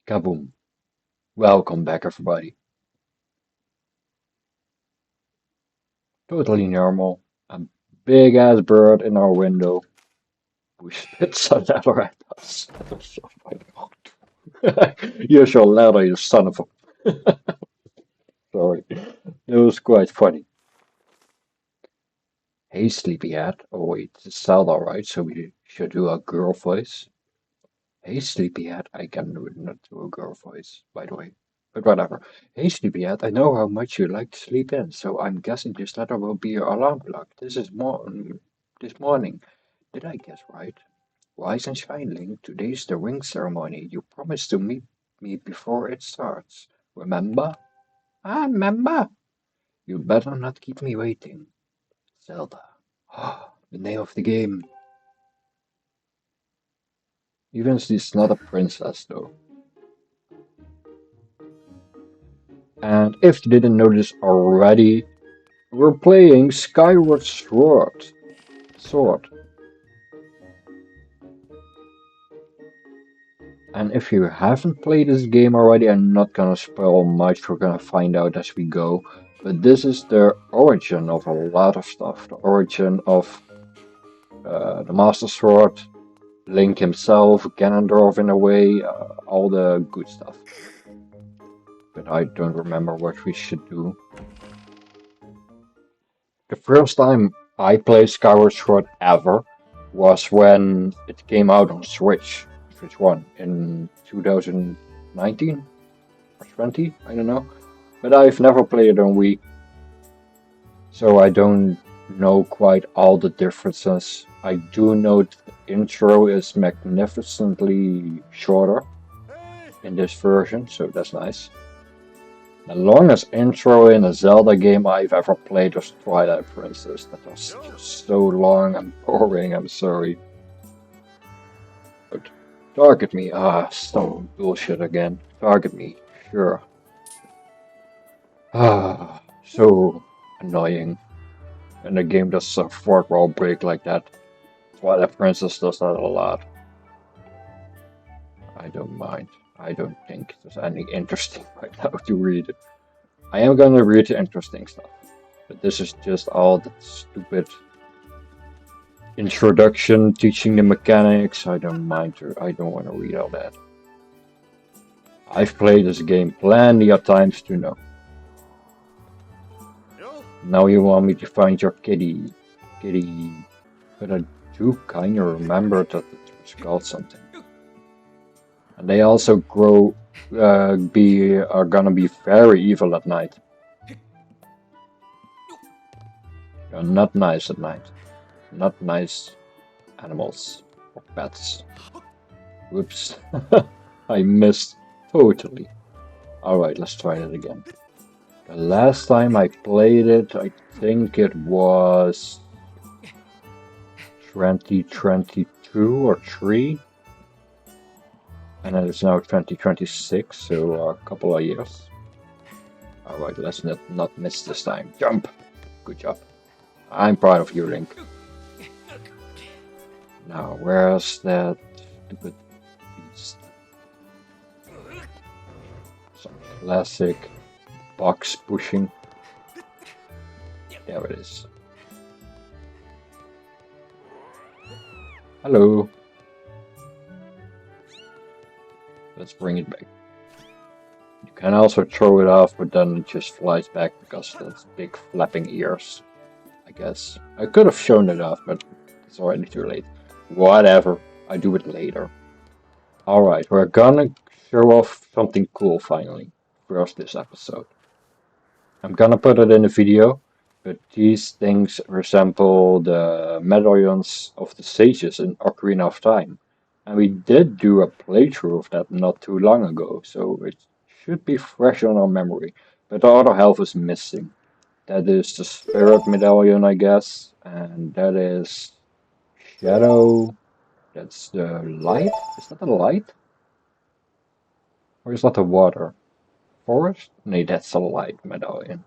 Kaboom. Welcome back, everybody. Totally normal. A big ass bird in our window who spits a letter at us. That was so funny. Here's your letter, you son of a. Sorry. That was quite funny. Hey, sleepyhead. Oh, wait, it's Zelda, right? So we should do a girl voice. Hey, sleepyhead. I can not do a girl voice, by the way. But whatever. Hey, sleepyhead. I know how much you like to sleep in, so I'm guessing this letter will be your alarm clock. This morning. Did I guess right? Rise and shine, Link. Today's the ring ceremony. You promised to meet me before it starts. Remember? Ah, remember? You better not keep me waiting. Zelda. The name of the game. Even if she's not a princess, though. And if you didn't notice already, we're playing Skyward Sword. And if you haven't played this game already, I'm not gonna spoil much, we're gonna find out as we go. But this is the origin of a lot of stuff. The origin of the Master Sword, Link himself, Ganondorf in a way, all the good stuff. But I don't remember what we should do. The first time I played Skyward Sword ever was when it came out on Switch 1 in 2019 or 20, I don't know. But I've never played it on Wii, so I don't know quite all the differences. I do know the intro is magnificently shorter in this version, so that's nice. The longest intro in a Zelda game I've ever played was Twilight Princess. That was just so long and boring, I'm sorry. But target me, some bullshit again. Target me, sure. So annoying. And the game does a fourth wall break like that. Twilight Princess does that a lot. I don't mind. I don't think there's any interesting right now to read. I am gonna read the interesting stuff. But this is just all that stupid introduction, teaching the mechanics. I don't mind. I don't want to read all that. I've played this game plenty of times to know. Now you want me to find your kitty. But I do kind of remember that it was called something. And they also are gonna be very evil at night. They're not nice at night. Not nice animals or pets. Whoops. I missed totally. Alright, let's try it again. The last time I played it, I think it was 2022 or 3. And then it's now 2026, so a couple of years. Alright, let's not miss this time. Jump! Good job. I'm proud of you, Link. Now, where's that stupid beast? Some classic box pushing. There it is. Hello. Let's bring it back. You can also throw it off, but then it just flies back because of those big flapping ears. I guess. I could have shown it off, but it's already too late. Whatever. I do it later. Alright, we're gonna show off something cool finally. First this episode. I'm gonna put it in the video, but these things resemble the medallions of the sages in Ocarina of Time. And we did do a playthrough of that not too long ago, so it should be fresh on our memory. But the other half is missing. That is the spirit medallion, I guess, and that is shadow. That's the light. Is that the light? Or is that the water? Forest? Nee, that's the light medallion.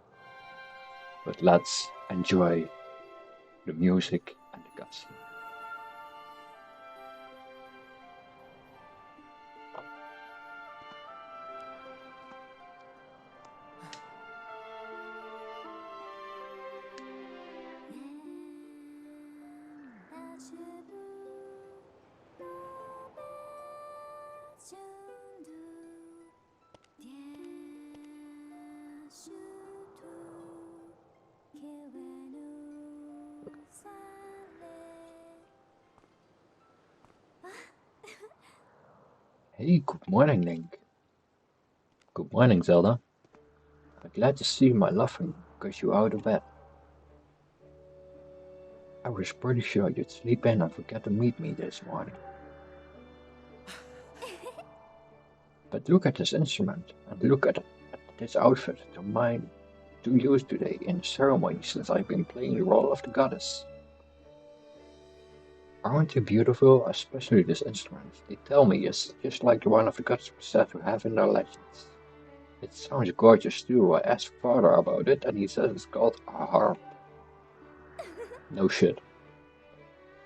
But let's enjoy the music and the cutscene. Hey, good morning, Link. Good morning, Zelda. I'm glad to see my loving got you out of bed. I was pretty sure you'd sleep in and forget to meet me this morning. But look at this instrument, and look at this outfit to use today in the ceremony since I've been playing the role of the goddess. Aren't they beautiful, especially this instrument? They tell me it's just like the one of the gods were said to have in their legends. It sounds gorgeous too. I asked Father about it, and he says it's called a harp. No shit.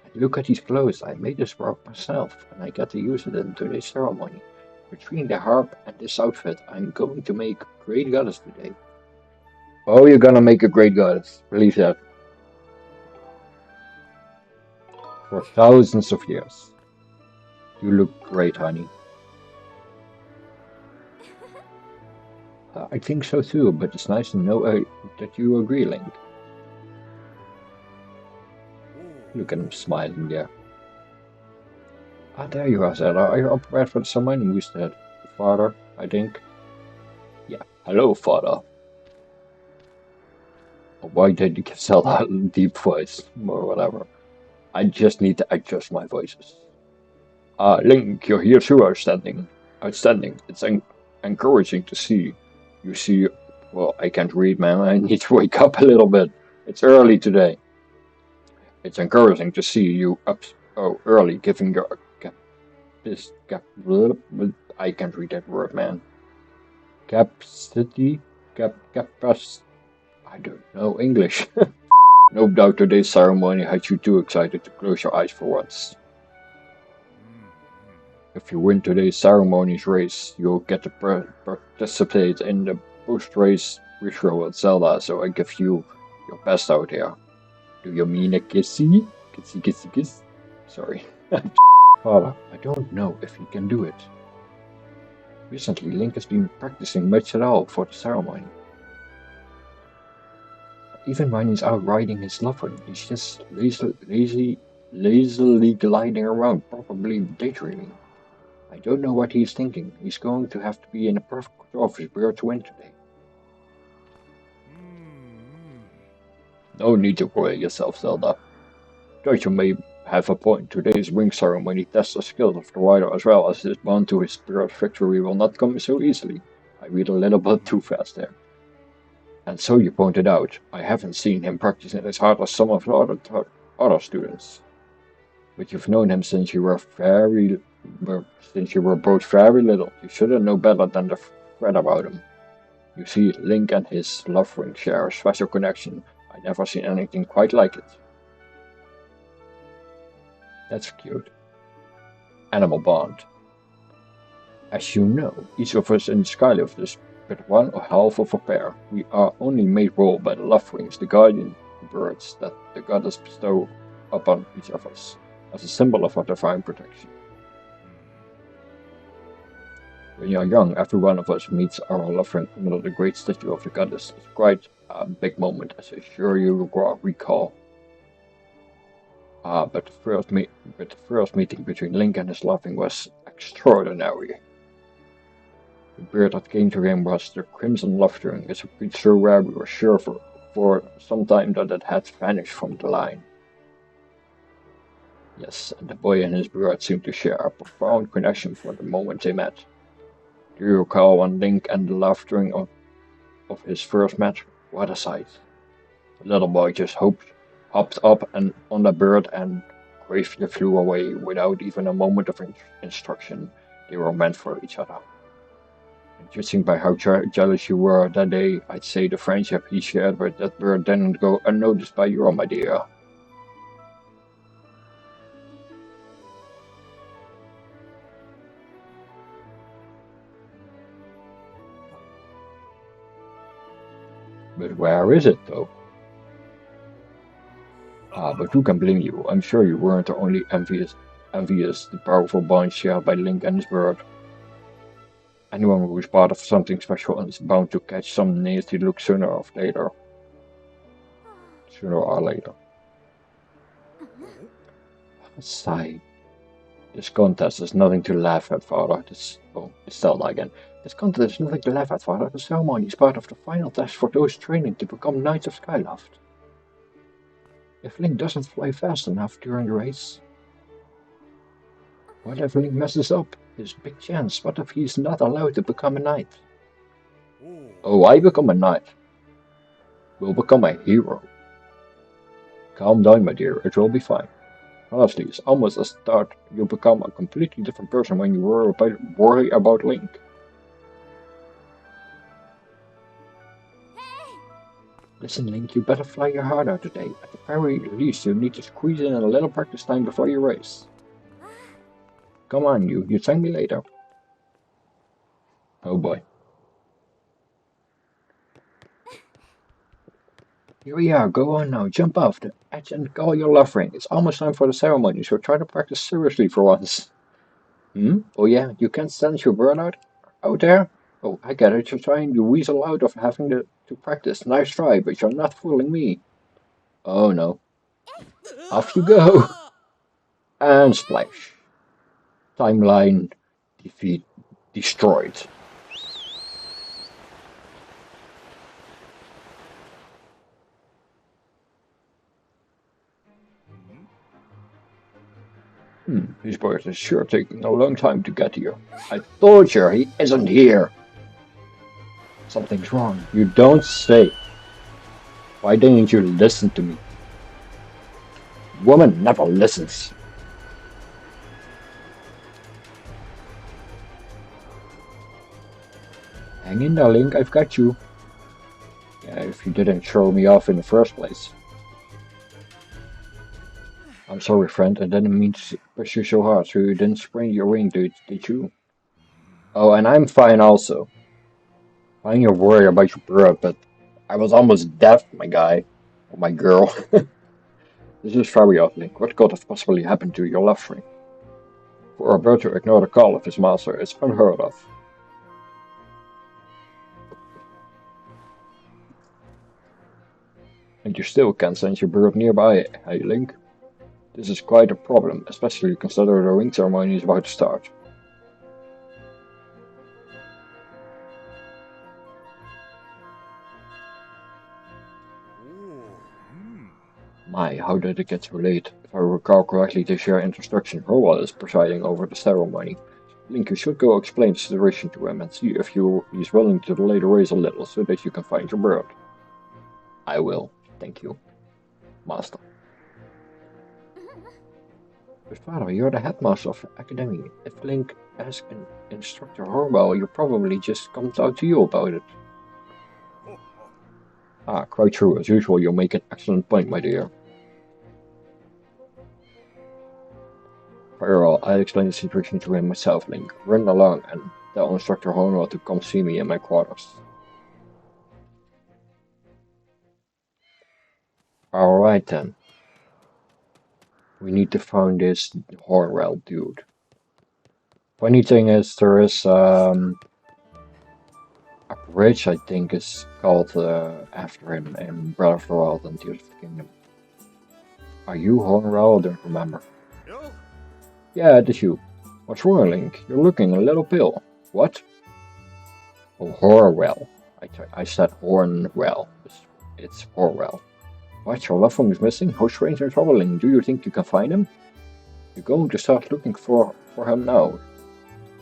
And look at these clothes. I made this robe myself, and I get to use it in today's ceremony. Between the harp and this outfit, I'm going to make a great goddess today. Oh, you're gonna make a great goddess. Believe that. For thousands of years. You look great, honey. I think so too, but it's nice to know that you agree, Link. Look at him smiling there. Ah, there you are, Zelda. Are you prepared for the ceremony? Who's that? Father, I think. Yeah. Hello, Father. Why did you give Zelda a deep voice? Or whatever. I just need to adjust my voices. Link, you're here too, outstanding. Outstanding. It's encouraging to see. You see, well, I can't read, man. I need to wake up a little bit. It's early today. It's encouraging to see you up early, giving your I can't read that word, man. Capacity, I don't know English. No doubt today's ceremony had you too excited to close your eyes for once. If you win today's ceremony's race, you'll get to participate in the post-race ritual with Zelda, so I give you your best out here. Do you mean a kissy? Kissy, kissy, kiss? Sorry. Father, I don't know if he can do it. Recently, Link has been practicing much at all for the ceremony. Even when he's out riding his lover, he's just lazily gliding around, probably daydreaming. I don't know what he's thinking. He's going to have to be in a perfect control of his bird to win today. No need to worry yourself, Zelda. Though you may have a point, today's ring ceremony tests the skills of the rider as well, as his bond to his spirit victory will not come so easily. I read a little bit too fast there. And so you pointed out, I haven't seen him practicing as hard as some of the other students. But you've known him since you were both very little. You shouldn't know better than to fret about him. You see, Link and his love ring share a special connection. I've never seen anything quite like it. That's cute. Animal bond. As you know, each of us in Skyloft is but one or half of a pair. We are only made whole by the love rings, the guardian birds that the goddess bestow upon each of us, as a symbol of our divine protection. When you are young, every one of us meets our love ring under the great statue of the goddess. It's quite a big moment, as I'm sure you recall. But the first meeting between Link and his loving was extraordinary. The bird that came to him was the crimson love ring. It's a bit so rare we were sure for some time that it had vanished from the line. Yes, and the boy and his bird seemed to share a profound connection from the moment they met. Do you recall when Link and the laughter of his first match? What a sight. The little boy just hopped up and on the bird and gravely flew away without even a moment of instruction. They were meant for each other. And judging by how jealous you were that day, I'd say the friendship he shared with that bird didn't go unnoticed by you, my dear. But where is it, though? Ah, but who can blame you? I'm sure you weren't the only envious the powerful bond shared by Link and his bird. Anyone who is part of something special is bound to catch some nasty look sooner or later. Sooner or later. A sigh. This contest is nothing to laugh at, Father. It's Zelda again. This contest is nothing to laugh at, Father. The ceremony is part of the final test for those training to become Knights of Skyloft. If Link doesn't fly fast enough during the race, what if Link messes up? His big chance. What if he's not allowed to become a knight? Oh, I become a knight. We'll become a hero. Calm down, my dear. It will be fine. Honestly, it's almost a start. You'll become a completely different person when you worry about Link. Listen, Link, you better fly your heart out today. At the very least, you need to squeeze in a little practice time before your race. Come on, you thank me later. Oh boy. Here we are, go on now, jump off the edge and call your love ring. It's almost time for the ceremony, so try to practice seriously for once. Oh yeah, you can't stand your burnout out there? Oh, I get it, you're trying to weasel out of having to practice. Nice try, but you're not fooling me. Oh no. Off you go! And splash. Timeline defeat destroyed. His bird is sure taking a long time to get here. I told you he isn't here. Something's wrong. You don't say. Why didn't you listen to me? Woman never listens. Hang in there, Link, I've got you. Yeah, if you didn't throw me off in the first place. I'm sorry, friend, I didn't mean to push you so hard, so you didn't sprain your wing, did you? Oh, and I'm fine also. Fine, you're worried about your bird, but I was almost deaf, my guy. Or my girl. This is very odd, Link. What could have possibly happened to your love ring? For a bird to ignore the call of his master is unheard of. And you still can't sense your bird nearby, hey Link? This is quite a problem, especially considering the ring ceremony is about to start. My, how did it get so late? If I recall correctly, they share instruction. Horwell is presiding over the ceremony. Link, you should go explain the situation to him and see if he's willing to delay the race a little so that you can find your bird. I will. Thank you, Master. But Father, you're the headmaster of the academy. If Link asks Instructor Horwell, you probably just comes out to you about it. Ah, quite true. As usual, you make an excellent point, my dear. Very well, I'll explain the situation to him myself, Link. Run along and tell Instructor Horwell to come see me in my quarters. Alright then. We need to find this Horwell dude. Funny thing is, there is a bridge, I think, is called after him in Breath of the Wild and Tears of the Kingdom. Are you Horwell? I don't remember. No. Yeah, it is you. What's wrong, Link? You're looking a little pale. What? Oh, Horwell. I said Hornwell. It's Horwell. What? Your love ring is missing? How strange and troubling. Do you think you can find him? You're going to start looking for him now.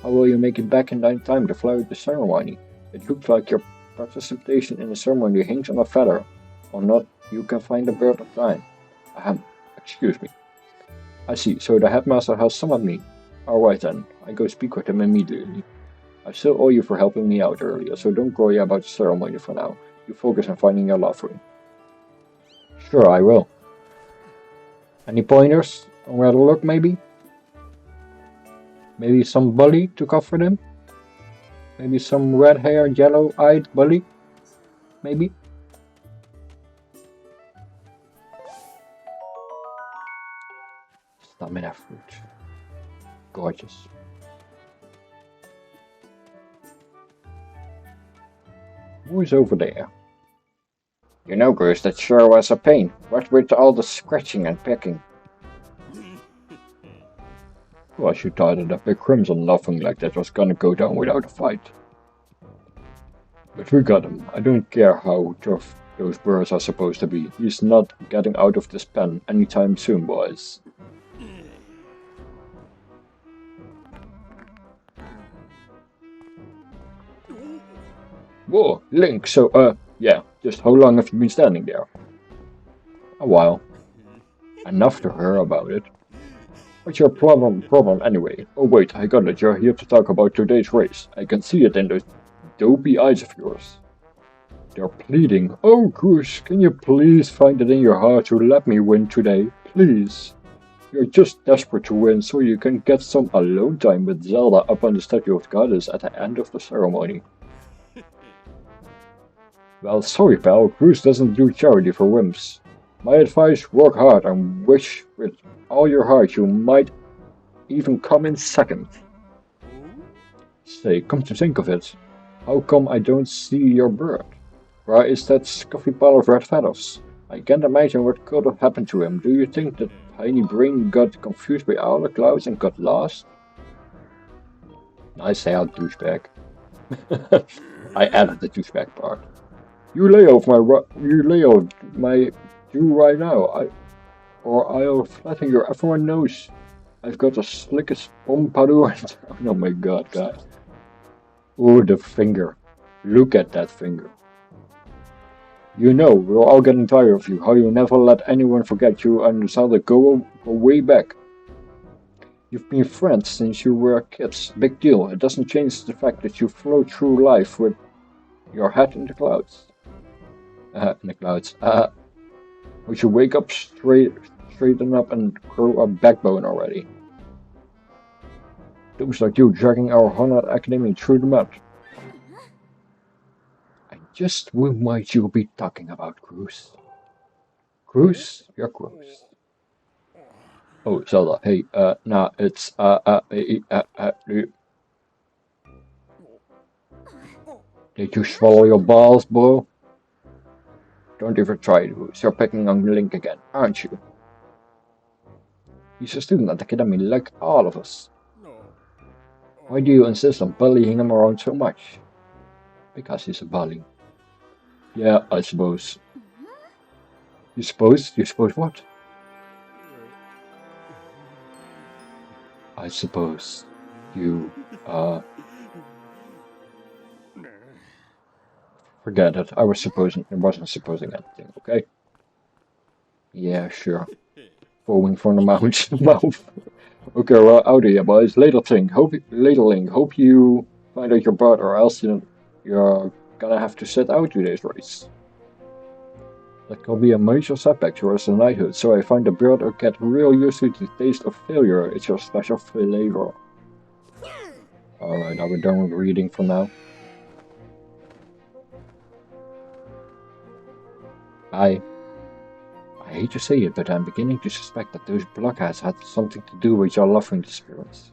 How will you make it back in time to fly with the ceremony? It looks like your participation in the ceremony hangs on a feather, or not. You can find the bird in time. Excuse me. I see, so the headmaster has summoned me. Alright then, I go speak with him immediately. I still owe you for helping me out earlier, so don't worry about the ceremony for now. You focus on finding your loved one. Sure, I will. Any pointers on where to look, maybe? Maybe some bully to comfort him? Maybe some red-haired, yellow-eyed bully? Maybe? Stamina fruit. Gorgeous. Who is over there? You know, Bruce, that sure was a pain. What with all the scratching and pecking? Well, you thought that a big crimson nothing like that was gonna go down without a fight. But we got him. I don't care how tough those birds are supposed to be. He's not getting out of this pen anytime soon, boys. Whoa, Link, so, yeah, just how long have you been standing there? A while. Enough to hear about it. What's your problem anyway? Oh wait, I got it, you're here to talk about today's race. I can see it in those dopey eyes of yours. They're pleading. Oh, Goose, can you please find it in your heart to let me win today? Please. You're just desperate to win so you can get some alone time with Zelda up on the statue of Goddess at the end of the ceremony. Well, sorry pal, Goose doesn't do charity for wimps. My advice, work hard and wish with all your heart you might even come in second. Say, come to think of it, how come I don't see your bird? Where is that scuffy pile of red feathers? I can't imagine what could have happened to him. Do you think that tiny brain got confused by all the clouds and got lost? Nice hair, douchebag. I added the douchebag part. You lay off my do right now, or I'll flatten your everyone knows. I've got the slickest pompadour. Oh my god, guys. Oh, the finger. Look at that finger. You know, we're all getting tired of you, how you never let anyone forget you and Zelda go way back. You've been friends since you were kids. Big deal. It doesn't change the fact that you float through life with your head in the clouds. Would you wake up straighten up and grow a backbone already? Looks like you dragging our Honored Academy through the mud. And just who might you be talking about, Cruz? Cruz? You're Cruz. Oh, Zelda, hey, nah, it's, Did you swallow your balls, bro? Don't even try it, Cruz. You're picking on Link again, aren't you? He's a student at the academy like all of us. Why do you insist on bullying him around so much? Because he's a bully. Yeah, I suppose. You suppose? You suppose what? I suppose you, Forget it. I wasn't supposing anything, okay? Yeah, sure. Foaming from the mouth. Okay, well, out of here, boys. Later, Link. Hope you find out your bird, or else you're gonna have to sit out today's race. That could be a major setback towards the knighthood, so I find the bird will get real used to the taste of failure. It's your special flavor. Alright, are we done with reading for now? I hate to say it, but I'm beginning to suspect that those blockheads had something to do with your loving disappearance.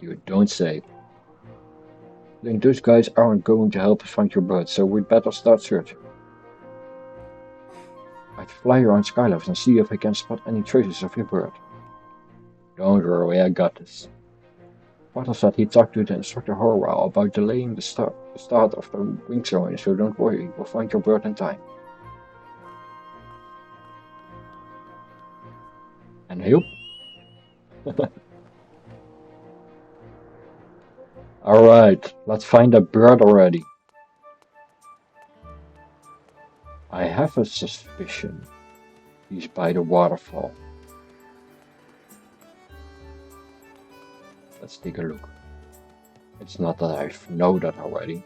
You don't say. Link, those guys aren't going to help us find your bird, so we'd better start searching. I'd fly around Skyloft and see if I can spot any traces of your bird. Don't worry, I got this. Father said he talked to the instructor Horwell about delaying the start of the wing ceremony, so don't worry, we'll find your bird in time. And help? Alright, let's find a bird already. I have a suspicion he's by the waterfall. Let's take a look. It's not that I know that already.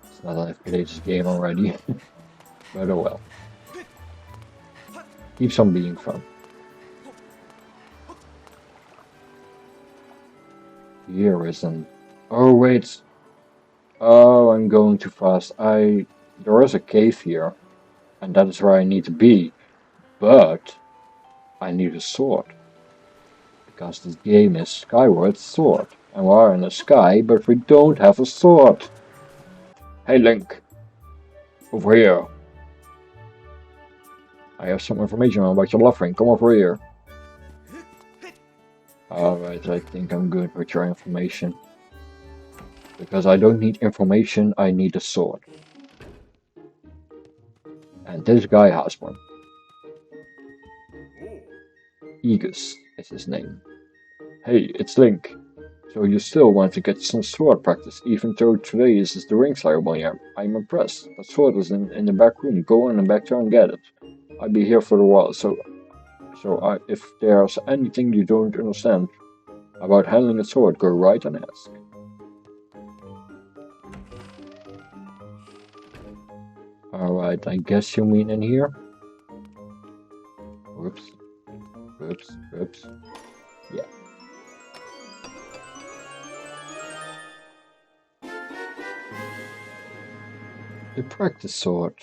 It's not that I've played this game already. But oh well. Keeps on being fun. Here isn't. Oh wait. Oh, I'm going too fast. There is a cave here, and that is where I need to be. But I need a sword. Because this game is Skyward Sword. And we are in the sky, but we don't have a sword. Hey Link. Over here. I have some information about your love ring. Come over here. Alright, I think I'm good with your information. Because I don't need information, I need a sword. And this guy has one. Aegis is his name. Hey, it's Link. So you still want to get some sword practice, even though today is the ring ceremony. I'm impressed. That sword is in the back room. Go in the back door and get it. I'll be here for a while, so if there's anything you don't understand about handling a sword, go right and ask. Alright, I guess you mean in here? Whoops. Whoops, whoops. Yeah. The practice sword.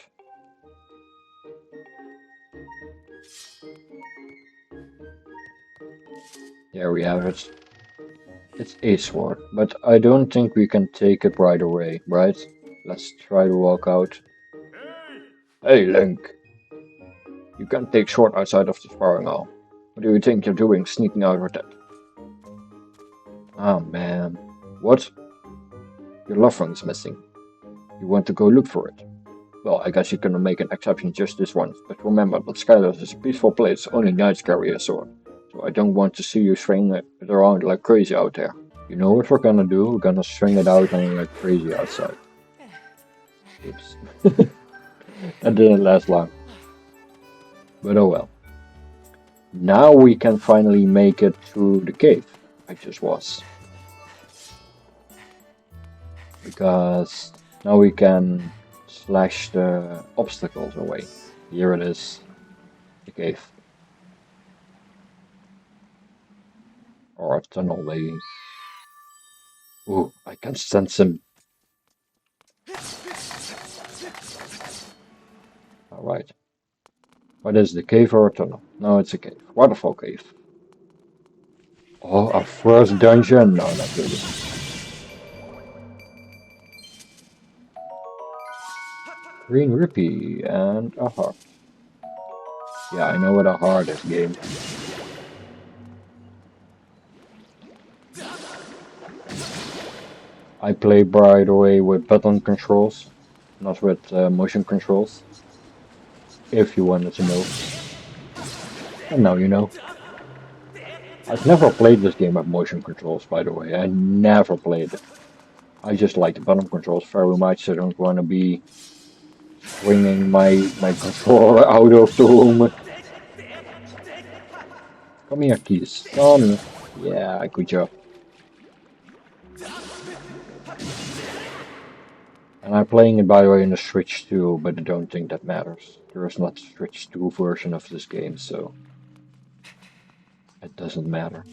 There we have it. It's a sword, but I don't think we can take it right away, right? Let's try to walk out. Hey, Link. You can't take sword outside of the sparring hall. What do you think you're doing sneaking out with that? Oh man. What? Your love ring is missing. You want to go look for it? Well, I guess you're gonna make an exception just this once, but remember that Skyloft is a peaceful place, only knights carry a sword. So I don't want to see you swing it around like crazy out there. You know what we're gonna do? We're gonna swing it out and like crazy outside. Oops. That didn't last long. But oh well. Now we can finally make it through the cave I just was. Because now we can slash the obstacles away. Here it is. The cave. Or a tunnel maybe. Ooh, I can sense him. Alright. What is the cave or a tunnel? No, it's a cave. Waterfall cave. Oh, our first dungeon? No, not really. Green rupee and a heart. Yeah, I know what a heart is, game. I play, by the way, with button controls, not with motion controls. If you wanted to know. And now you know. I've never played this game with motion controls, by the way. I never played it. I just like the button controls very much. I don't want to be swinging my controller out of the room. Come here, keys. Come here. Yeah, good job. And I'm playing it, by the way, in the Switch too, but I don't think that matters. There is not a Switch 2 version of this game, so it doesn't matter.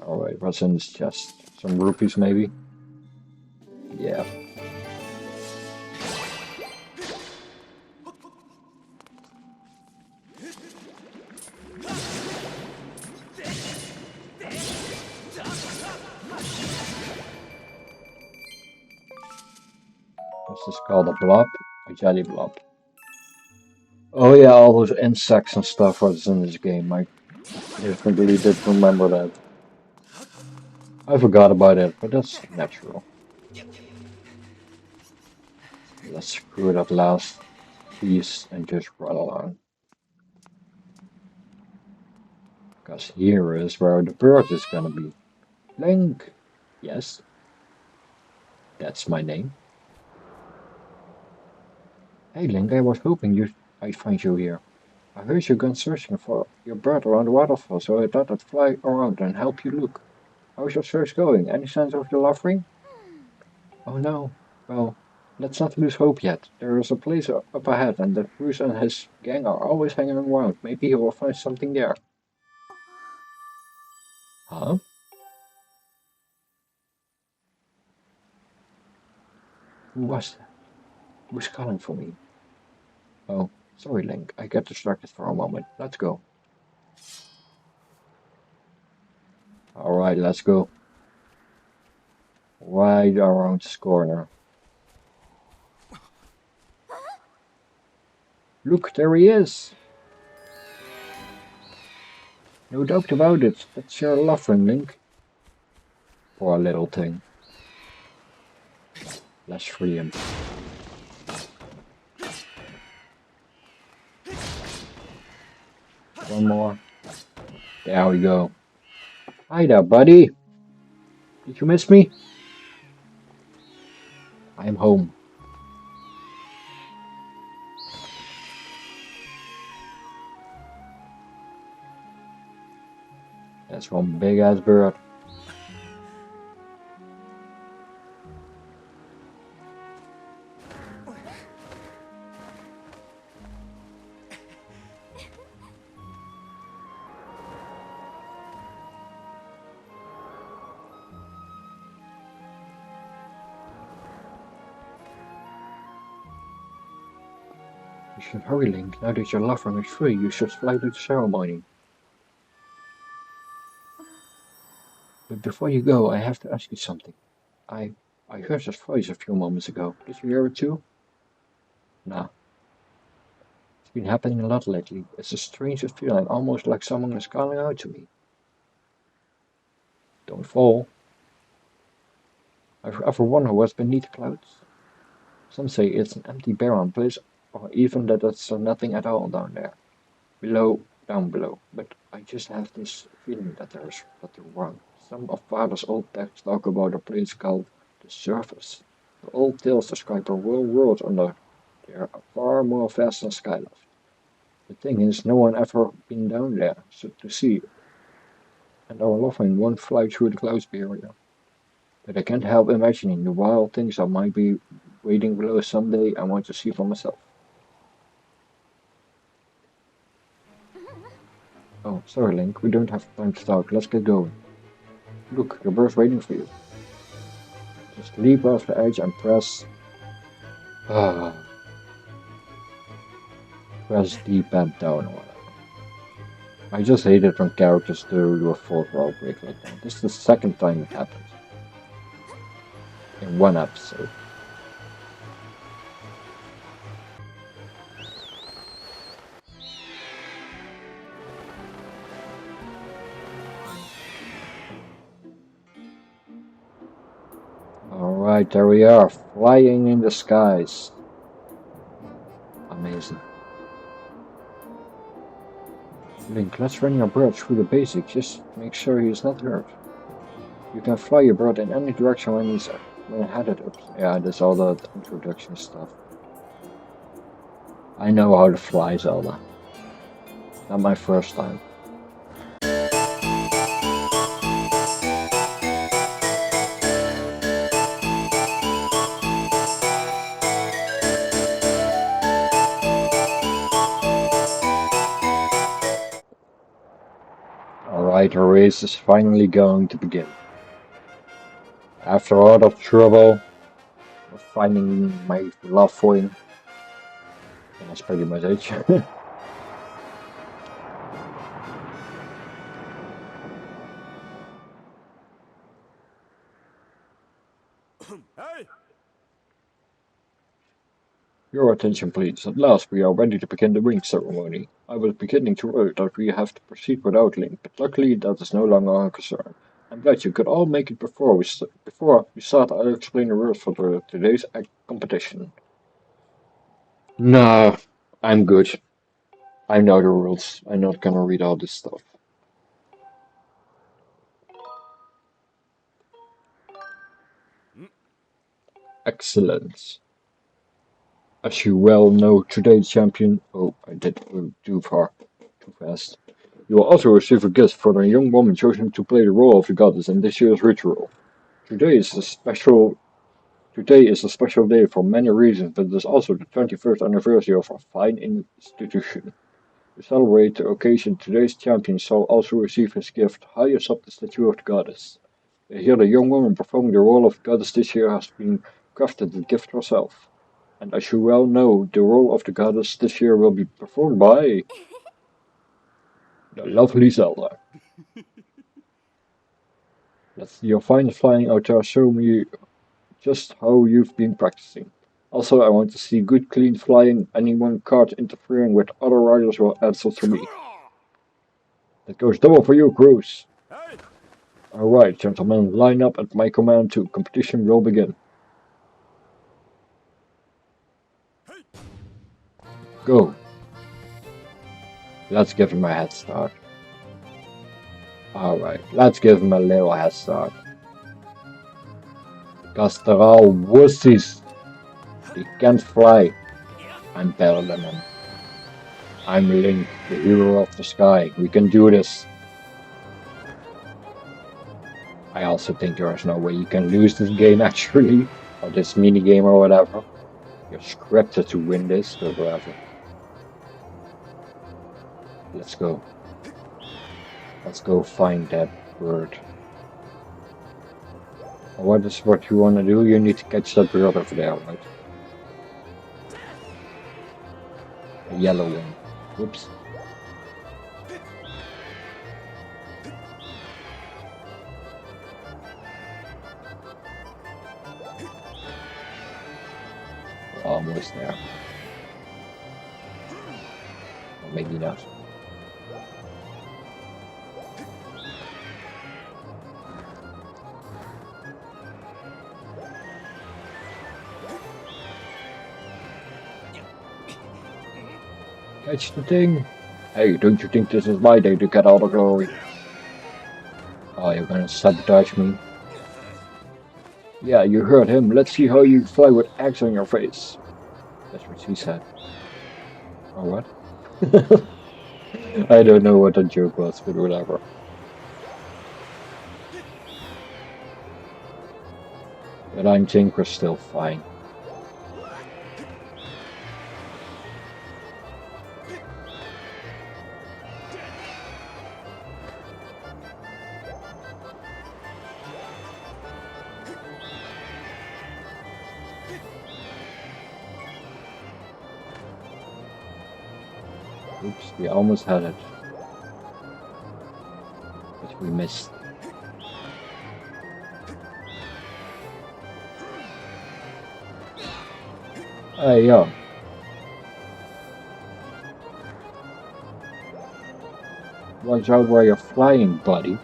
Alright, what's in this chest? Some rupees, maybe? Yeah. What's this called? A blob? A jelly blob. Oh yeah, all those insects and stuff was in this game. I definitely did remember that. I forgot about it, but that's natural. Let's screw it up last. peace and just run along. Because here is where the bird is gonna be. Link! Yes, that's my name. Hey Link, I was hoping I'd find you here. I heard you gone searching for your bird around the waterfall, so I thought I'd fly around and help you look. How's your search going? Any signs of your love ring? Oh no. Well, let's not lose hope yet. There is a place up ahead, and that Bruce and his gang are always hanging around. Maybe he will find something there. Huh? Who was that? Who's calling for me? Oh, sorry, Link. I got distracted for a moment. Let's go. Alright, let's go. Right around this corner. Look, there he is! No doubt about it. That's your love ring, Link. Poor little thing. Let's free him. One more. There we go. Hi there, buddy. Did you miss me? I'm home. That's one big ass bird. You should hurry, Link. Now that your love ring is free, you should fly to the ceremony. But before you go, I have to ask you something. I heard his voice a few moments ago. Did you hear it too? Nah. It's been happening a lot lately. It's the strangest feeling, almost like someone is calling out to me. Don't fall. I've ever wondered what's beneath the clouds. Some say it's an empty barren place, or even that it's nothing at all down there. Down below. But I just have this feeling that there's something wrong. Some of Father's old texts talk about a place called the Surface. The old tales describe a world under there far more vast than Skyloft. The thing is, no one ever been down there so to see, and our loved one won't fly through the clouds barrier. But I can't help imagining the wild things that might be waiting below someday I want to see for myself. Oh, sorry Link, we don't have time to talk, let's get going. Look, your bird's waiting for you. Just leap off the edge and press D-pad down or whatever. I just hate it when characters do a full roll break like that. This is the second time it happened. In one episode. Alright, there we are, flying in the skies. Amazing. Link, let's run your bird through the basics, just make sure he's not hurt. You can fly your bird in any direction when headed up. Yeah, that's all the introduction stuff. I know how to fly, Zelda. Not my first time. Alright, the race is finally going to begin. After a lot of trouble, finding my love for him, and that's pretty much it. Hey! Your attention please, at last we are ready to begin the ring ceremony. I was beginning to worry that we have to proceed without Link, but luckily that is no longer our concern. I'm glad you could all make it before we start. I'll explain the rules for today's competition. No, I'm good. I know the rules. I'm not gonna read all this stuff. Excellent. As you well know, today's champion. Oh, I did too far, too fast. You will also receive a gift for the young woman chosen to play the role of the goddess in this year's ritual. Today is a special. Today is a special day for many reasons, but it is also the 21st anniversary of our fine institution. To celebrate the occasion, today's champion shall also receive his gift highest up the statue of the goddess. Here, the young woman performing the role of goddess this year has been crafted the gift herself. And as you well know, the role of the goddess this year will be performed by the lovely Zelda. Let's see your finest flying out there. Show me just how you've been practicing. Also, I want to see good clean flying. Anyone caught interfering with other riders will answer to me. That goes double for you, Cruz. Hey! Alright, gentlemen, line up at my command to competition will begin. Go. Let's give him a head start. Alright, let's give him a little head start. Because they're all wussies. They can't fly. I'm better than them. I'm Link, the hero of the sky. We can do this. I also think there is no way you can lose this game actually. Or this mini game or whatever. You're scripted to win this or whatever. Let's go. Let's go find that bird. What is what you want to do? You need to catch that bird over there, right? A yellow one. Whoops. We're almost there. Or maybe not. Catch the thing! Hey, don't you think this is my day to get all the glory? Oh, you're gonna sabotage me? Yeah, you heard him. Let's see how you fly with eggs on your face. That's what she said. Or what? I don't know what the joke was, but whatever. But I think we're still fine. Oops, we almost had it. But we missed. Hey, yo. Watch out where you're flying, buddy.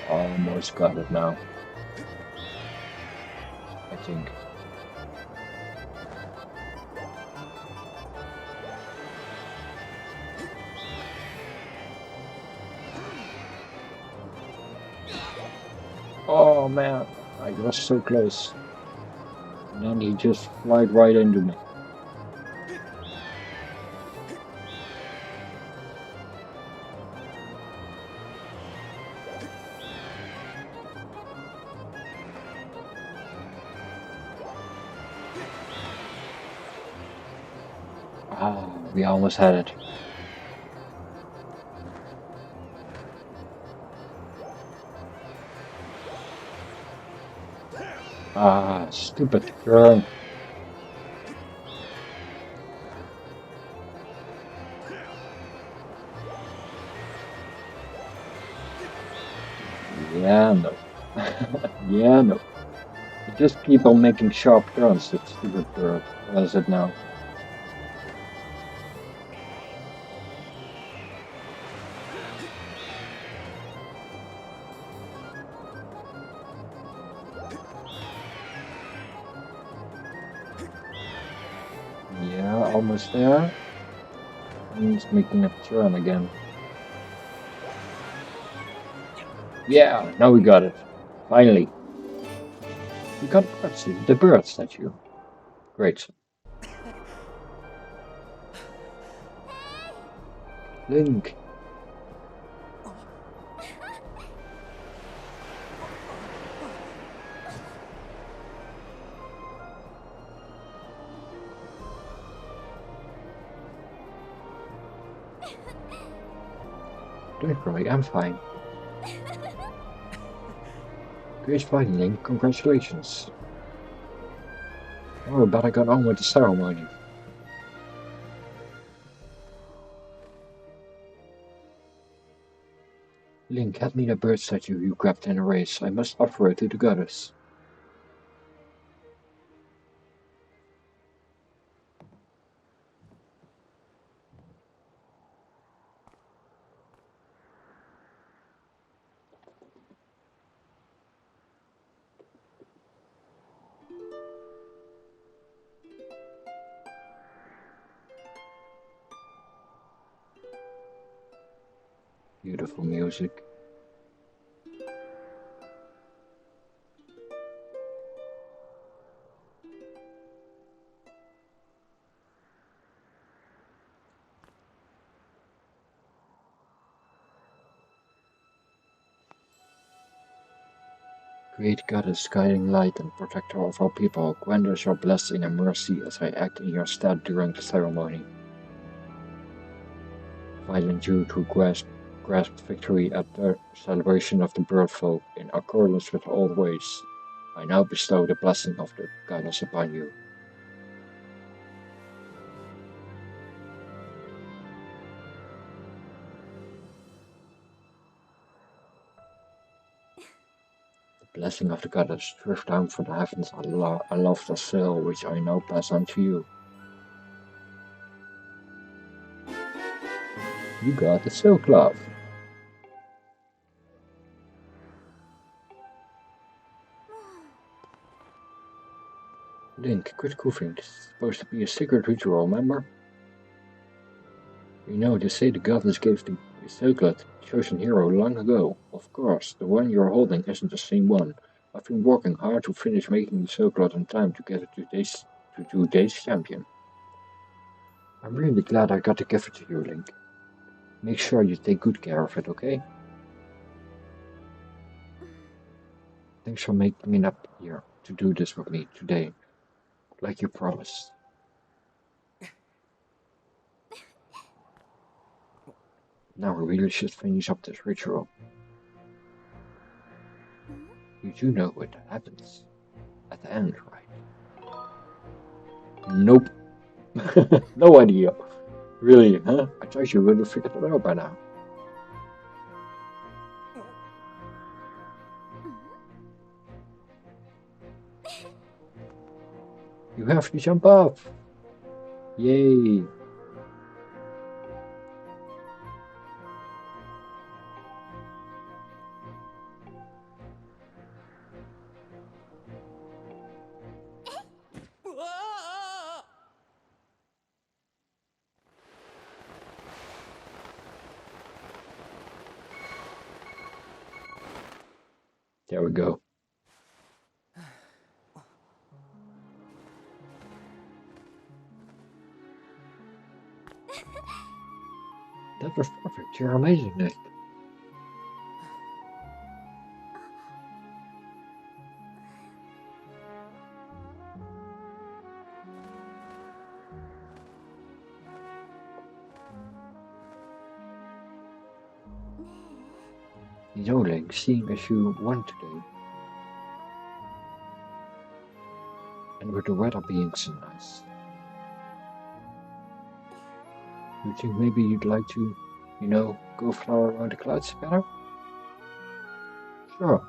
Almost got it now. I think. Oh man, I was so close. And then he just flied right into me. Ah, we almost had it. Ah, stupid turn. Yeah, no. Yeah, no. You just keep on making sharp turns, that stupid bird. What is it now? Yeah, almost there. And he's making a turn again. Yeah, now we got it. Finally. We got the bird statue. Great. Link. Don't worry, I'm fine. Great fighting, Link. Congratulations. Oh, but I got on with the ceremony. Link, hand me the bird statue you grabbed in a race. I must offer it to the goddess. Beautiful music. Great goddess, guiding light and protector of all people, grant us your blessing and mercy as I act in your stead during the ceremony. Violent Jude, who grasped victory at the celebration of the bird folk in accordance with old ways, I now bestow the blessing of the goddess upon you. The blessing of the goddess drift down from the heavens aloft a sail, which I now pass on to you. You got the silk glove. Link, quit goofing. This is supposed to be a secret ritual, remember? You know, they say the goddess gave the silklet to the chosen hero long ago. Of course, the one you're holding isn't the same one. I've been working hard to finish making the silklet in time to get it to today's champion. I'm really glad I got to give it to you, Link. Make sure you take good care of it, okay? Thanks for making it up here to do this with me today, like you promised. Now we really should finish up this ritual. You do know what happens at the end, right? Nope. No idea. Really, huh? I thought you would have figured it out by now. You have to jump off. Yay. There we go. That was perfect. You're amazing, Nick. You know, Link, seeing as you won today, and with the weather being so nice, you think maybe you'd like to, go fly around the clouds together? Sure.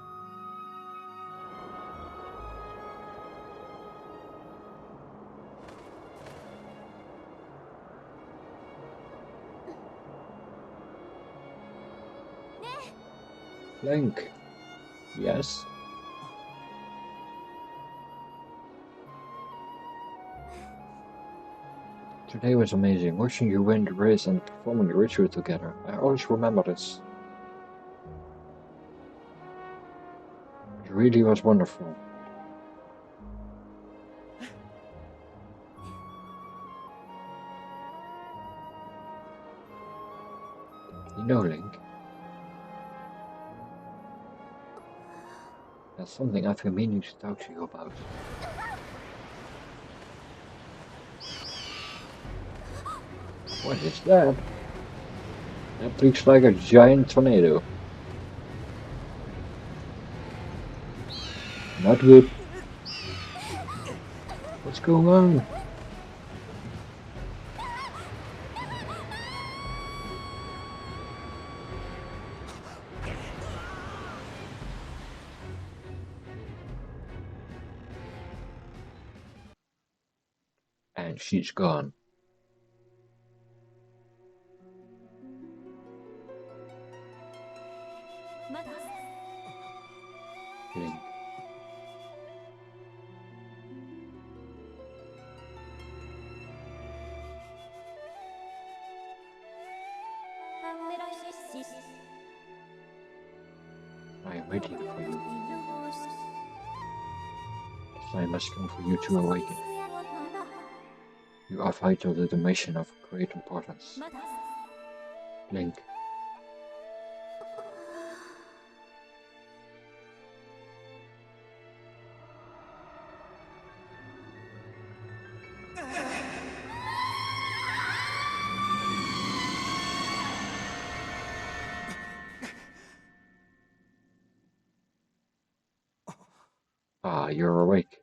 Link. Yes? Today was amazing, watching you win the race and performing the ritual together. I always remember this. It really was wonderful. You know, Link, that's something I've been meaning to talk to you about. What is that? That looks like a giant tornado. Not good. What's going on? And she's gone. Link. I am waiting for you. The time has come for you to awaken. You are vital to the mission of great importance. Link. Ah, you're awake.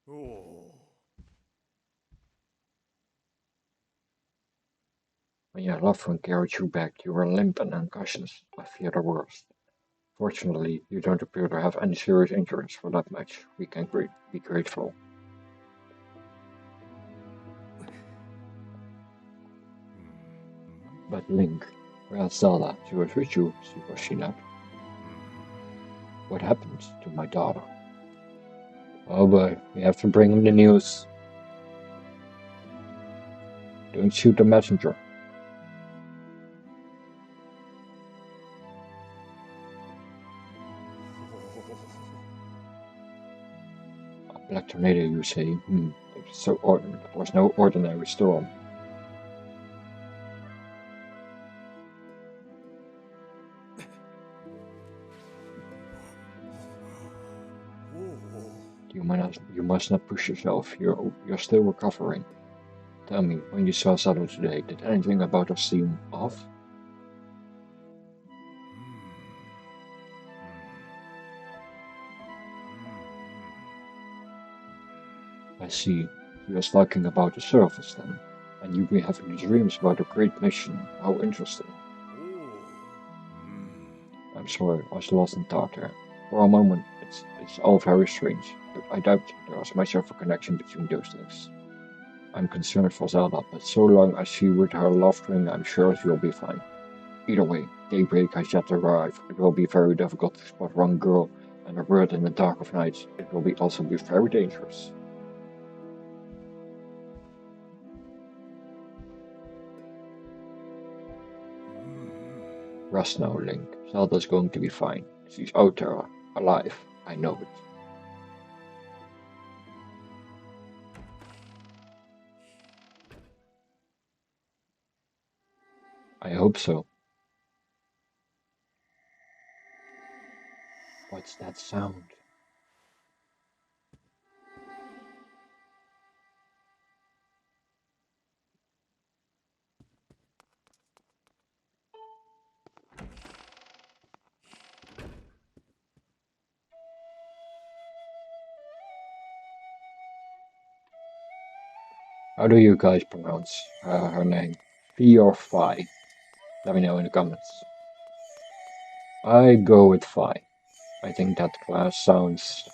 Oh. When your loved one carried you back, you were limp and unconscious. I fear the worst. Fortunately, you don't appear to have any serious injuries. For that much, we can be grateful. But Link, where's Zelda? She was with you, was she not? What happened to my daughter? Oh boy, we have to bring him the news. Don't shoot the messenger. A black tornado, you say? It was no ordinary storm. You must not push yourself. You're still recovering. Tell me, when you saw Zelda today, did anything about her seem off? I see. He was talking about the surface then. And you've been having dreams about a great mission. How interesting. I'm sorry, I was lost in thought there. For a moment, it's all very strange, but I doubt there was much of a connection between those things. I'm concerned for Zelda, but so long as she with her love ring, I'm sure she'll be fine. Either way, daybreak has yet to arrive. It will be very difficult to spot one girl and a bird in the dark of night. It will also be very dangerous. Rest now, Link. Zelda's going to be fine. She's out there, alive. I know it. I hope so. What's that sound? How do you guys pronounce her name? Fi or Fi? Let me know in the comments. I go with Fi. I think that class sounds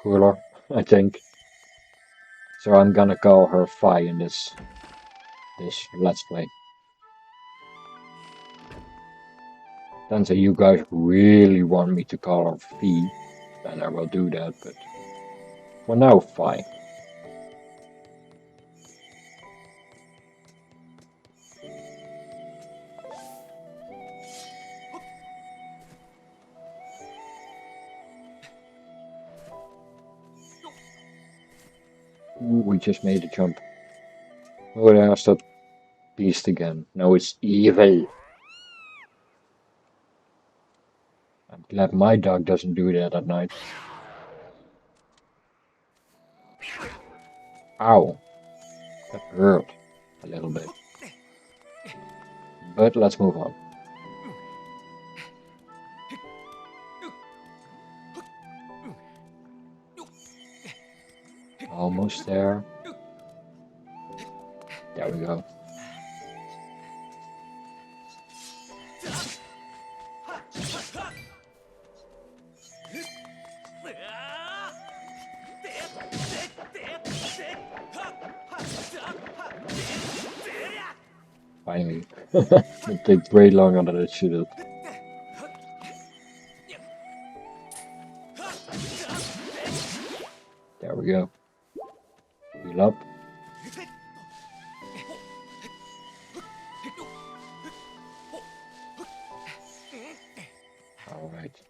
cooler, I think. So I'm gonna call her Fi in this Let's Play. Then say you guys really want me to call her Fee, then I will do that, but for now, fine. Ooh, we just made a jump. Oh, there's that beast again. No, it's evil. I'm glad my dog doesn't do that at night. Ow. That hurt a little bit. But let's move on. Almost there. There we go. Finally. It takes way longer than it should have. There we go. Heal up. Alright.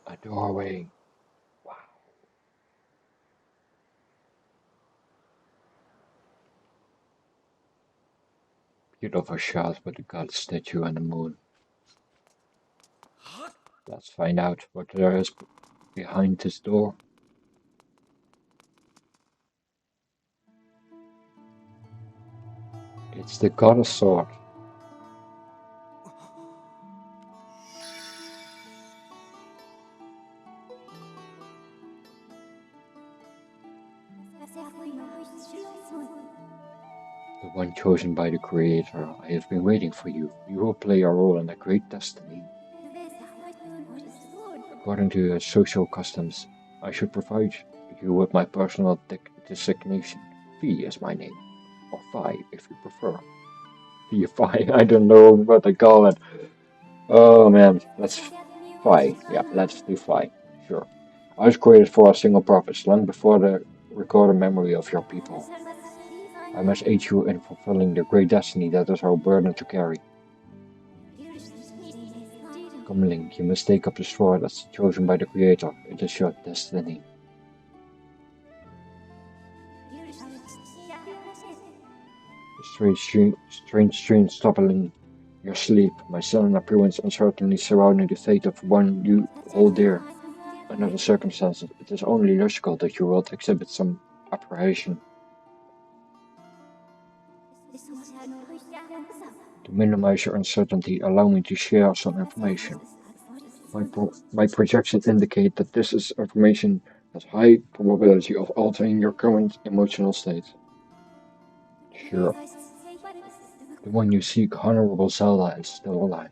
A doorway. Wow. Beautiful shot with the god statue and the moon. Let's find out what there is behind this door. It's the goddess sword. The one chosen by the Creator. I have been waiting for you. You will play a role in a great destiny. According to your social customs, I should provide you with my personal designation. Fee is my name. Or Phi, if you prefer. Fee, Phi, I don't know what I call it. Oh man, let's Phi. Yeah, let's do Phi. Sure. I was created for a single purpose, long before the recorded memory of your people. I must aid you in fulfilling the great destiny that is our burden to carry. Come, Link, you must take up the sword that's chosen by the Creator. It is your destiny. The strange dreams troubling your sleep. My sudden appearance uncertainly surrounding the fate of one you hold dear. Under the circumstances, it is only logical that you will exhibit some apprehension. To minimize your uncertainty, allow me to share some information. My projections indicate that this is information has high probability of altering your current emotional state. Sure. The one you seek, Honorable Zelda, is still alive.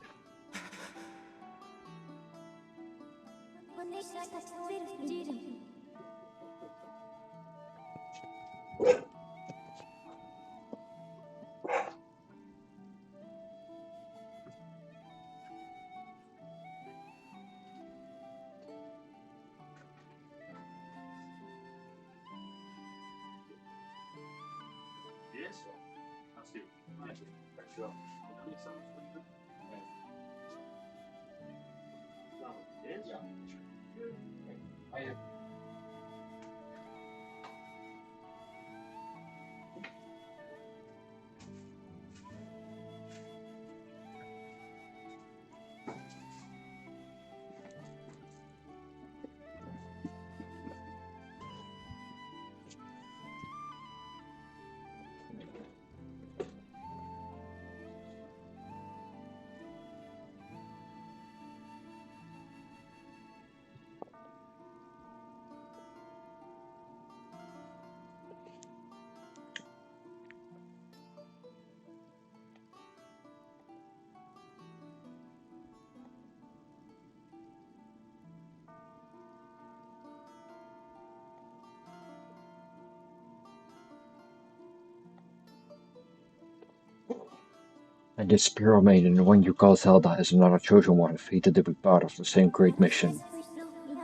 And this Spirit Maiden, the one you call Zelda, is another chosen one, fated to be part of the same great mission.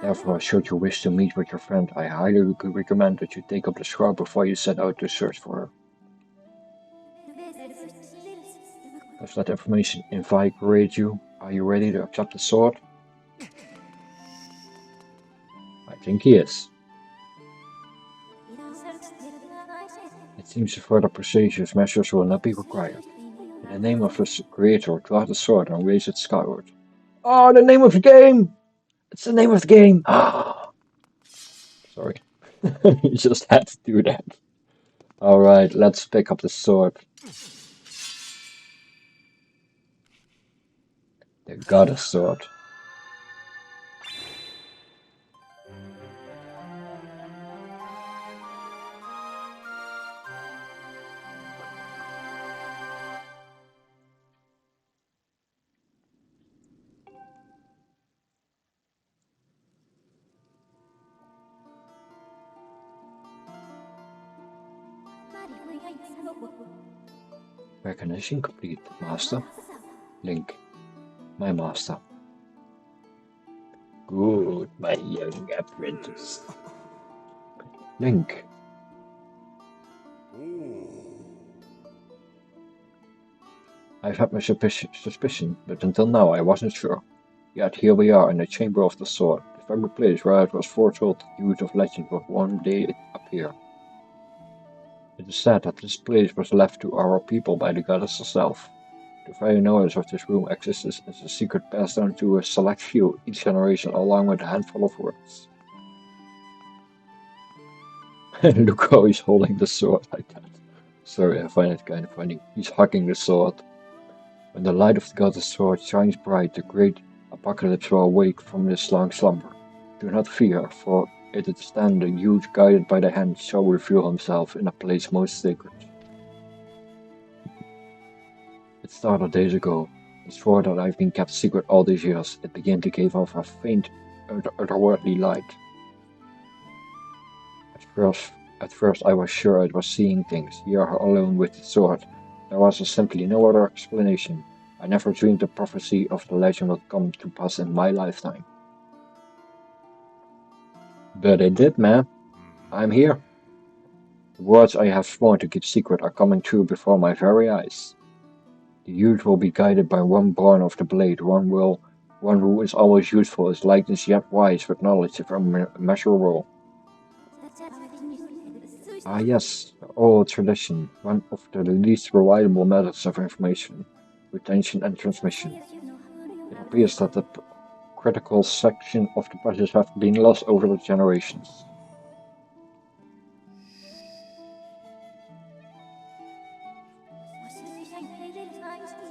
Therefore, should you wish to meet with your friend, I highly recommend that you take up the shroud before you set out to search for her. Does that information invigorate you? Are you ready to accept the sword? I think he is. It seems further procedures measures will not be required. In the name of the creator, draw the sword and raise it skyward. Oh, the name of the game! It's the name of the game! Sorry. You just had to do that. Alright, let's pick up the sword. The goddess sword. Recognition complete, Master. Link, my master. Good, my young apprentice. Link. I've had my suspicion, but until now I wasn't sure. Yet here we are in the Chamber of the Sword, the very place where it was foretold the youth of legend would one day appear. It is said that this place was left to our people by the goddess herself. The very knowledge of this room exists as a secret passed down to a select few each generation along with a handful of words. Look how he's holding the sword like that. Sorry, I find it kind of funny. He's hugging the sword. When the light of the goddess sword shines bright, the great apocalypse will awake from this long slumber. Do not fear, for it is then the youth guided by the hand shall reveal himself in a place most sacred. It started days ago. The sword that I've been kept secret all these years, it began to give off a faint, otherworldly light. At first I was sure I was seeing things, here alone with the sword. There was simply no other explanation. I never dreamed the prophecy of the legend would come to pass in my lifetime. But it did, man. I'm here. The words I have sworn to keep secret are coming true before my very eyes. The youth will be guided by one born of the blade, one who is always youthful, is likeness yet wise, with knowledge immeasurable. Ah yes, old tradition, one of the least reliable methods of information, retention and transmission. It appears that the critical section of the passage have been lost over the generations.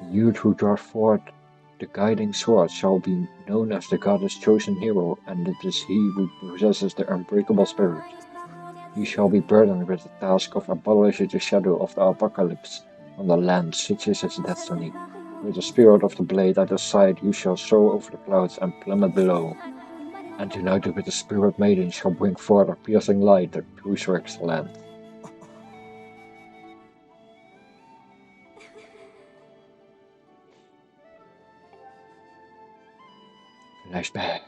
The youth who draws forth the guiding sword shall be known as the goddess' chosen hero, and it is he who possesses the unbreakable spirit. He shall be burdened with the task of abolishing the shadow of the apocalypse on the land, such is his destiny. With the spirit of the blade at his side, you shall soar over the clouds and plummet below. And united with the Spirit Maiden shall bring forth a piercing light that resurrects the land. Flashback.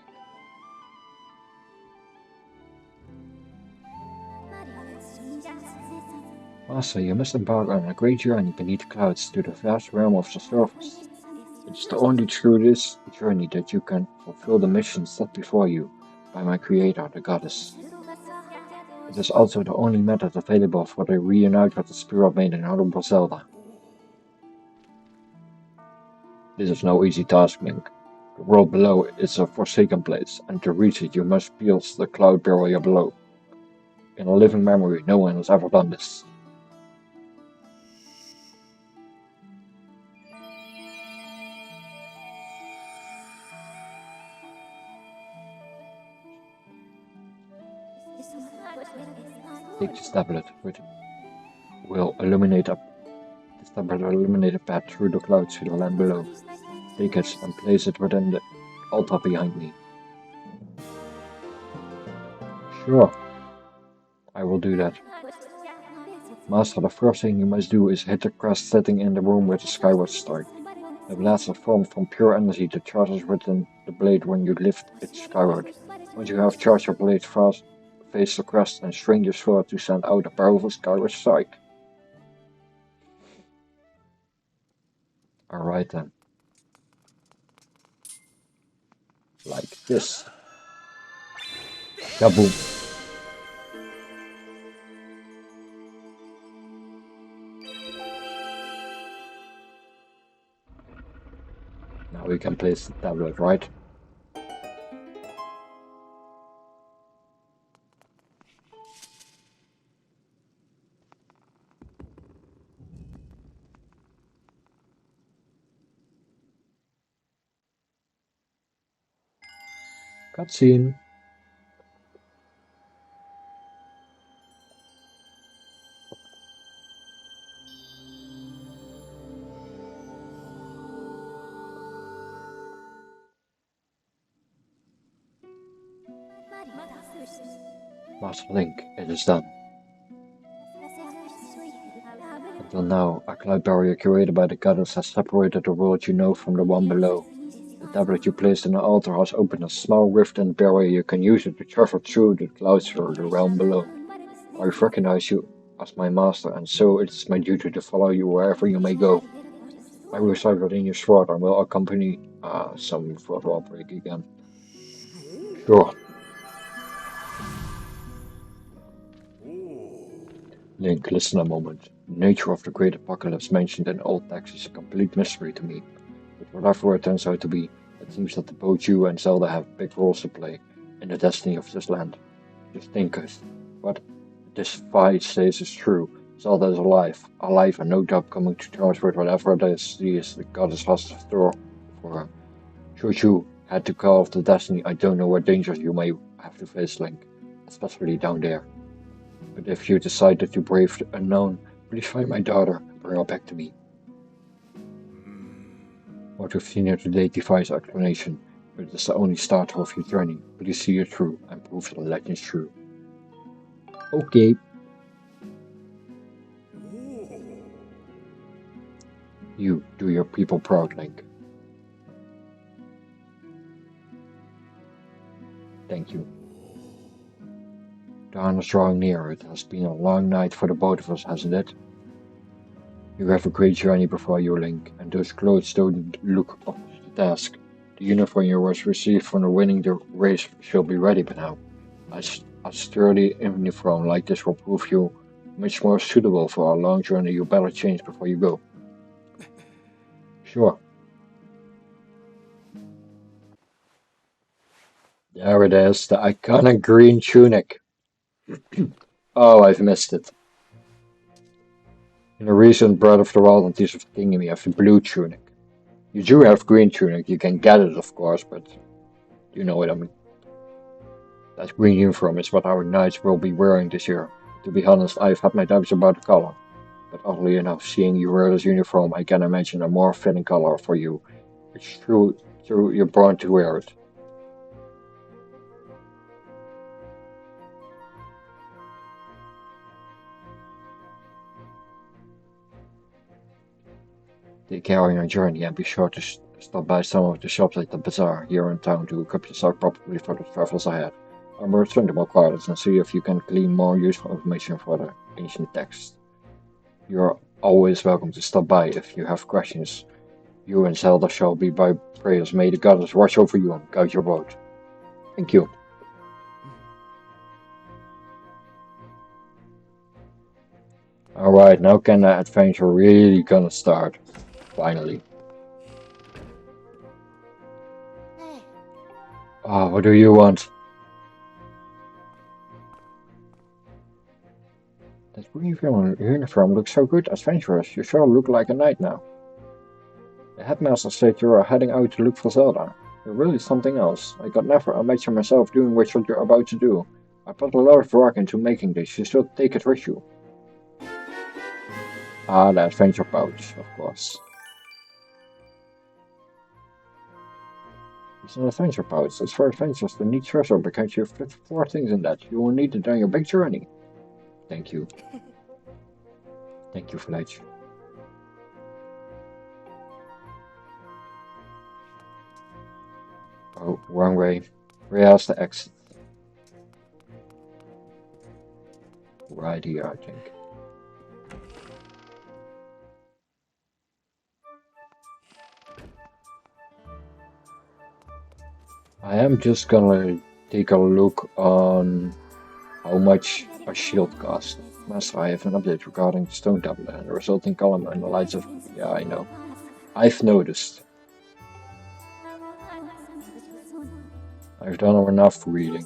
Master, you must embark on a great journey beneath the clouds to the vast realm of the surface. It is only through this journey that you can fulfill the mission set before you by my creator, the goddess. It is also the only method available for the reunite with the Spirit Maiden and Honorable Zelda. This is no easy task, Link. The world below is a forsaken place, and to reach it you must pierce the cloud barrier below. In a living memory, no one has ever done this. Take this tablet, which will illuminate a path through the clouds to the land below. Take it and place it within the altar behind me. Sure, I will do that. Master, the first thing you must do is hit the crest sitting in the room with the Skyward strike. The blast is formed from pure energy that charges within the blade when you lift it skyward. Once you have charged your blade fast, face the crest and string your sword to send out a powerful Skyward strike. Alright then. Like this. Kaboom. Now we can place the tablet, right? Cutscene. Master Link, it is done. Until now, a cloud barrier created by the goddess has separated the world you know from the one below. The tablet you placed in the altar has opened a small rift in the barrier. You can use it to travel through the clouds for the realm below. I recognize you as my master, and so it is my duty to follow you wherever you may go. I reside within your sword and will accompany some further outbreak again. Sure. Link, listen a moment. The nature of the great apocalypse mentioned in old texts is a complete mystery to me. But whatever it turns out to be, it seems that both you and Zelda have big roles to play in the destiny of this land. Just think of what this fight says is true. Zelda is alive and no doubt coming to terms with whatever it is the goddess has to throw for her. Should you had to call off the destiny, I don't know what dangers you may have to face, Link, especially down there. But if you decide that you brave the unknown, please find my daughter and bring her back to me. What we've seen here today defies explanation, but it is the only starter of your journey. Please see it through and prove the legend's true. Okay. You do your people proud, Link. Thank you. Dawn is drawing near. It has been a long night for the both of us, hasn't it? You have a great journey before you, Link, and those clothes don't look up to the task. The uniform you was received from winning the race shall be ready by now. A sturdy uniform like this will prove you much more suitable for a long journey. You better change before you go. Sure. There it is, the iconic green tunic. Oh, I've missed it. In a recent Breath of the Wild and Tears of the Kingdom, you have the blue tunic. You do have green tunic, you can get it of course, but you know what I mean. That green uniform is what our knights will be wearing this year. To be honest, I've had my doubts about the color. But oddly enough, seeing you wear this uniform, I can imagine a more fitting color for you. It's true you're born to wear it. Take care on your journey and be sure to stop by some of the shops at the bazaar here in town to equip yourself properly for the travels ahead. I'm returning to more cards and see if you can glean more useful information for the ancient text. You're always welcome to stop by if you have questions. You and Zelda shall be by prayers. May the goddess watch over you and guide your road. Thank you. Alright, now can the adventure really gonna start? Finally. Oh, what do you want? That uniform looks so good, adventurous. You sure look like a knight now. The headmaster said you are heading out to look for Zelda. You're really something else. I could never imagine myself doing what you're about to do. I put a lot of work into making this. You should take it with you. Ah, the adventure pouch, of course. It's an adventure pouch. It's for adventures that need treasure because you fit 4 things in that. You will need it on your big journey. Thank you. Thank you, Fletch. Oh, wrong way. Where's the exit? Right here, I think. I am just gonna take a look on how much a shield costs. Master, I have an update regarding the stone tablet and the resulting column and the lights of... Yeah, I know. I've noticed. I've done enough reading.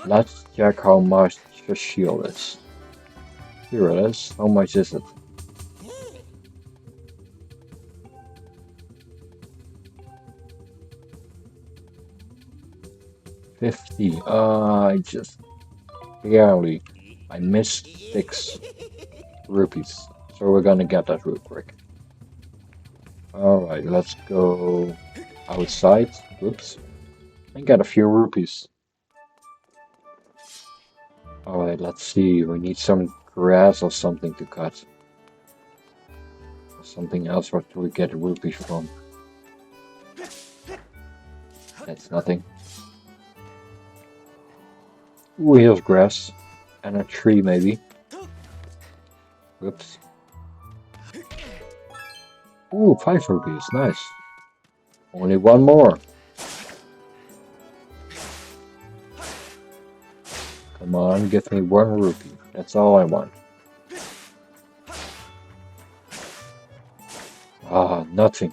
Let's check how much a shield is. Here it is. How much is it? $50. I just barely. I missed 6 rupees. So we're gonna get that real quick. Alright, let's go outside. Whoops. And get a few rupees. Alright, let's see. We need some grass or something to cut. Or something else where we get rupees from. That's nothing. Ooh, here's grass. And a tree, maybe. Whoops. Ooh, 5 rupees. Nice. Only one more. Come on, give me 1 rupee. That's all I want. Ah, nothing.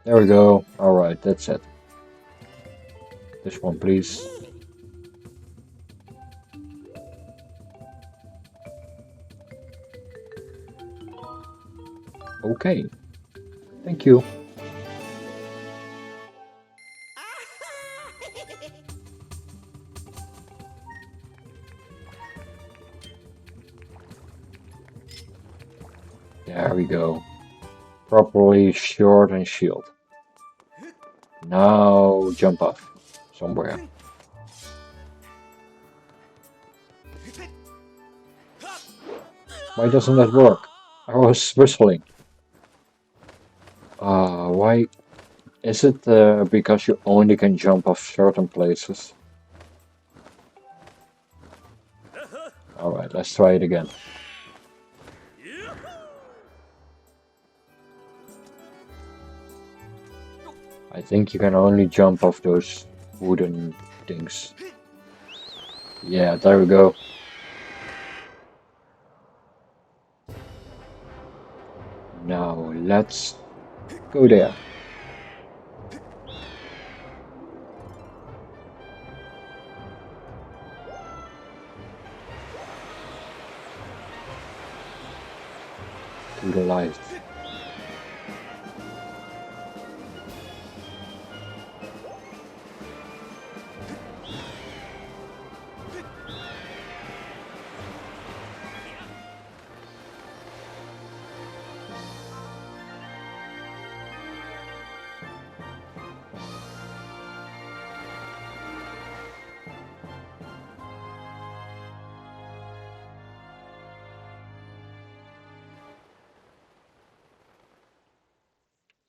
There we go. Alright, that's it. This one, please. Okay. Thank you. There we go. Properly sword and shield. Now jump off somewhere. Why doesn't that work? I was whistling. Why? Is it because you only can jump off certain places? Alright, let's try it again. I think you can only jump off those wooden things. Yeah, there we go. Now let's go there. To the light.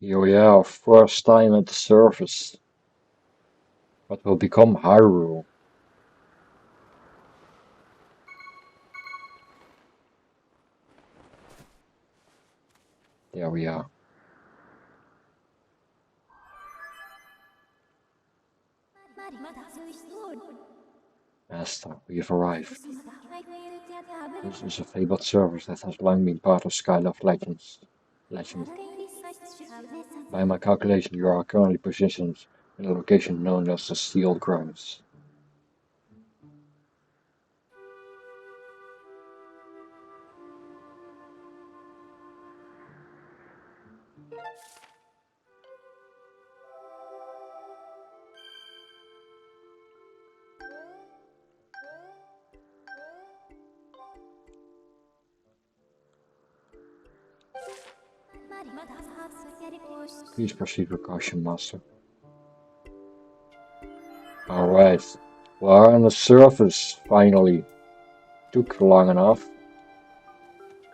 Here we are, first time at the surface. What will become Hyrule? There we are. Master, we have arrived. This is a fabled service that has long been part of Skyloft legend. By my calculation, you are currently positioned in a location known as the Steel Grounds. Please proceed with caution, Master. Alright, We're on the surface, finally. Took long enough.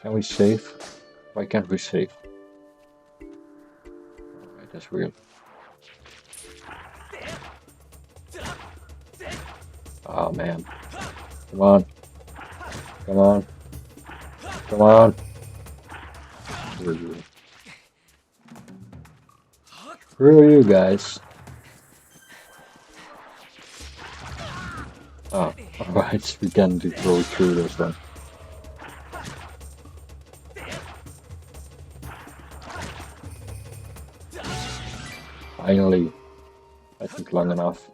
Can we save? Why can't we save? Alright, that's weird. Oh man. Come on. Come on. Come on. Screw you guys. Oh, alright, we can go through this one. Finally. I think long enough.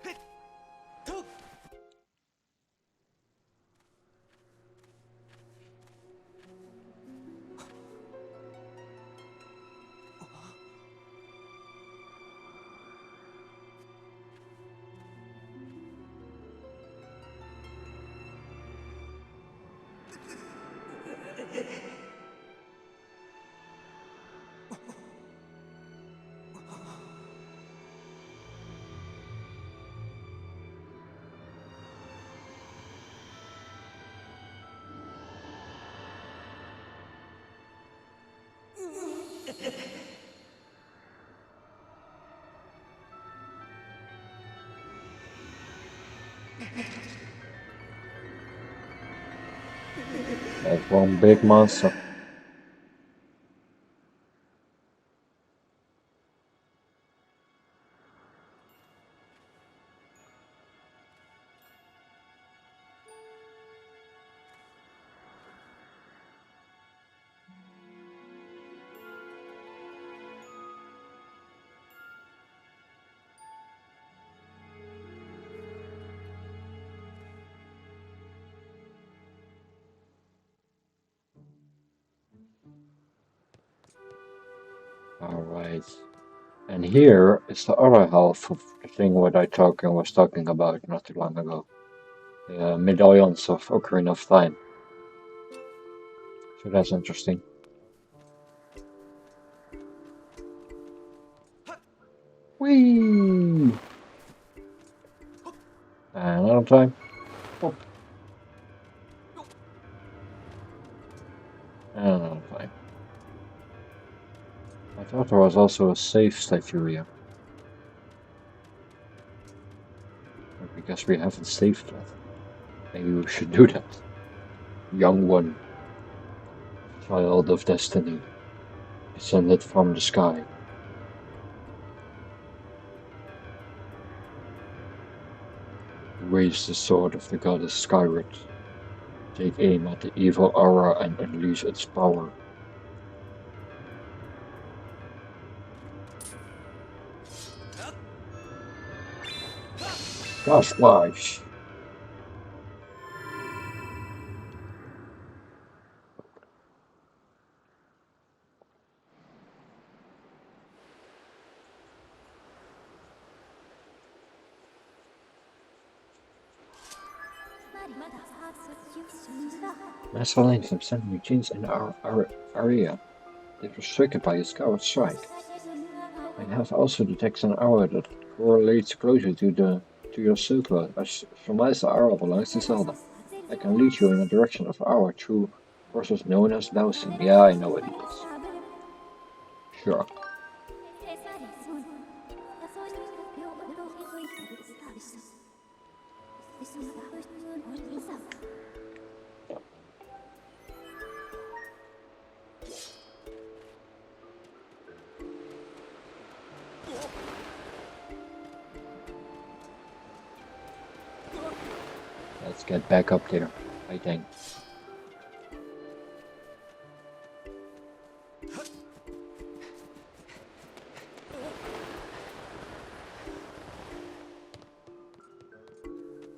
That's one big monster. Alright. And here is the other half of the thing what I was talking about not too long ago. The medallions of Ocarina of Time. So that's interesting. Whee! And another time. Oh. And another time. I thought there was also a save statue here. But because we haven't saved that. Maybe we should do that. Young one. Child of destiny. Descended from the sky. Raise the sword of the goddess Skyward. Take aim at the evil aura and unleash its power. Gosh, gosh. Master Link have sent machines in our area. They were stricken by a Skyward strike. I have also detected an aura that correlates closer to your circle. I surmise the aura belongs to Zelda. I can lead you in the direction of the aura through forces known as Bowsing. Yeah, I know what it is. Sure. Let's get back up there, I think.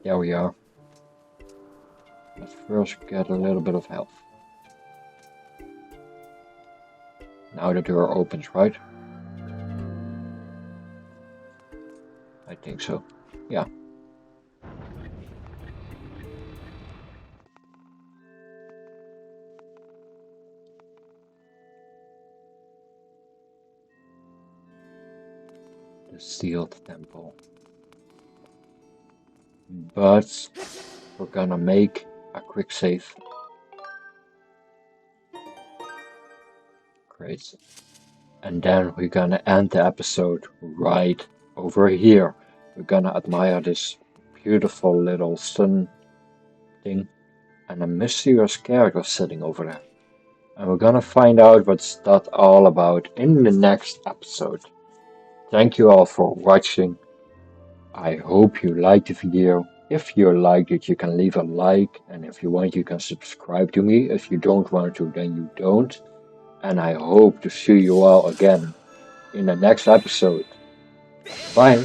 There we are. Let's first get a little bit of health. Now the door opens, right? I think so. Yeah. The sealed temple. but we're gonna make a quick save. Great. And then we're gonna end the episode right over here. We're gonna admire this beautiful little sun thing and a mysterious character sitting over there. And we're gonna find out what's that all about in the next episode. Thank you all for watching. I hope you liked the video. If you liked it, you can leave a like, and if you want, you can subscribe to me. If you don't want to, then you don't. And I hope to see you all again in the next episode. Bye.